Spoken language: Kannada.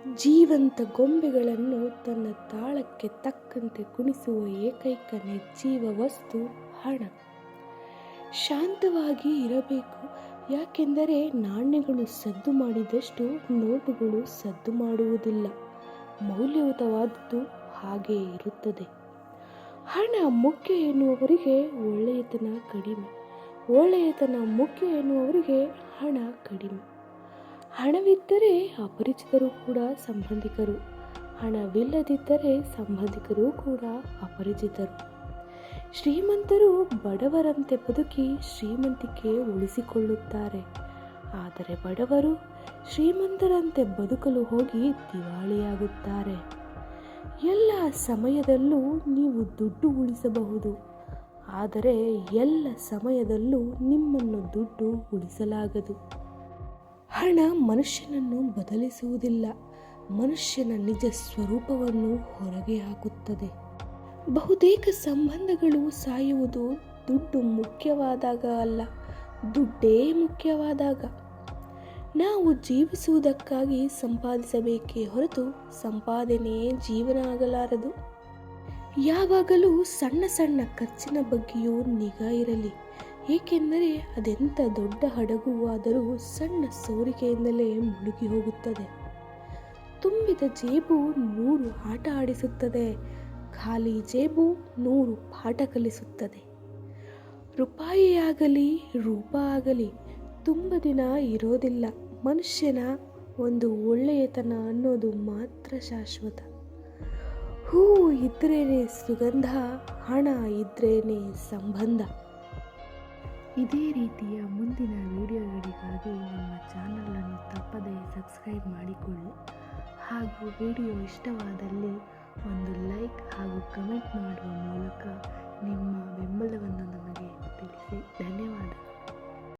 ಜೀವಂತ ಗೊಂಬೆಗಳನ್ನು ತನ್ನ ತಾಳಕ್ಕೆ ತಕ್ಕಂತೆ ಕುಣಿಸುವ ಏಕೈಕ ನಿರ್ಜೀವ ವಸ್ತು ಹಣ. ಶಾಂತವಾಗಿ ಇರಬೇಕು, ಯಾಕೆಂದರೆ ನಾಣ್ಯಗಳು ಸದ್ದು ಮಾಡಿದಷ್ಟು ನೋಟುಗಳು ಸದ್ದು ಮಾಡುವುದಿಲ್ಲ. ಮೌಲ್ಯಯುತವಾದದ್ದು ಹಾಗೆಯೇ ಇರುತ್ತದೆ. ಹಣ ಮುಖ್ಯ ಎನ್ನುವವರಿಗೆ ಒಳ್ಳೆಯತನ ಕಡಿಮೆ, ಒಳ್ಳೆಯತನ ಮುಖ್ಯ ಎನ್ನುವವರಿಗೆ ಹಣ ಕಡಿಮೆ. ಹಣವಿದ್ದರೆ ಅಪರಿಚಿತರು ಕೂಡ ಸಂಬಂಧಿಕರು, ಹಣವಿಲ್ಲದಿದ್ದರೆ ಸಂಬಂಧಿಕರು ಕೂಡ ಅಪರಿಚಿತರು. ಶ್ರೀಮಂತರು ಬಡವರಂತೆ ಬದುಕಿ ಶ್ರೀಮಂತಿಕೆ ಉಳಿಸಿಕೊಳ್ಳುತ್ತಾರೆ, ಆದರೆ ಬಡವರು ಶ್ರೀಮಂತರಂತೆ ಬದುಕಲು ಹೋಗಿ ದಿವಾಳಿಯಾಗುತ್ತಾರೆ. ಎಲ್ಲ ಸಮಯದಲ್ಲೂ ನೀವು ದುಡ್ಡು ಉಳಿಸಬಹುದು, ಆದರೆ ಎಲ್ಲ ಸಮಯದಲ್ಲೂ ನಿಮ್ಮನ್ನು ದುಡ್ಡು ಉಳಿಸಲಾಗದು. ಹಣ ಮನುಷ್ಯನನ್ನು ಬದಲಿಸುವುದಿಲ್ಲ, ಮನುಷ್ಯನ ನಿಜ ಸ್ವರೂಪವನ್ನು ಹೊರಗೆ ಹಾಕುತ್ತದೆ. ಬಹುತೇಕ ಸಂಬಂಧಗಳು ಸಾಯುವುದು ದುಡ್ಡು ಮುಖ್ಯವಾದಾಗ ಅಲ್ಲ, ದುಡ್ಡೇ ಮುಖ್ಯವಾದಾಗ. ನಾವು ಜೀವಿಸುವುದಕ್ಕಾಗಿ ಸಂಪಾದಿಸಬೇಕೇ ಹೊರತು ಸಂಪಾದನೆಯೇ ಜೀವನ ಆಗಲಾರದು. ಯಾವಾಗಲೂ ಸಣ್ಣ ಸಣ್ಣ ಖರ್ಚಿನ ಬಗ್ಗೆಯೂ ನಿಗಾ ಇರಲಿ, ಏಕೆಂದರೆ ಅದೆಂಥ ದೊಡ್ಡ ಹಡಗು ಆದರೂ ಸಣ್ಣ ಸೋರಿಕೆಯಿಂದಲೇ ಮುಳುಗಿ ಹೋಗುತ್ತದೆ. ತುಂಬಿದ ಜೇಬು 100 ಆಟ ಆಡಿಸುತ್ತದೆ, ಖಾಲಿ ಜೇಬು 100 ಪಾಠ ಕಲಿಸುತ್ತದೆ. ರೂಪಾಯಿಯಾಗಲಿ ರೂಪ ಆಗಲಿ ತುಂಬ ದಿನ ಇರೋದಿಲ್ಲ. ಮನುಷ್ಯನ ಒಂದು ಒಳ್ಳೆಯತನ ಅನ್ನೋದು ಮಾತ್ರ ಶಾಶ್ವತ. ಹೂವು ಇದ್ರೇನೆ ಸುಗಂಧ, ಹಣ ಇದ್ರೇನೆ ಸಂಬಂಧ. ಇದೇ ರೀತಿಯ ಮುಂದಿನ ವಿಡಿಯೋಗಳಿಗಾಗಿ ನಮ್ಮ ಚಾನಲನ್ನು ತಪ್ಪದೇ ಸಬ್ಸ್ಕ್ರೈಬ್ ಮಾಡಿಕೊಳ್ಳಿ. ಹಾಗೂ ವಿಡಿಯೋ ಇಷ್ಟವಾದಲ್ಲಿ ಒಂದು ಲೈಕ್ ಹಾಗೂ ಕಮೆಂಟ್ ಮಾಡುವ ಮೂಲಕ ನಿಮ್ಮ ಬೆಂಬಲವನ್ನು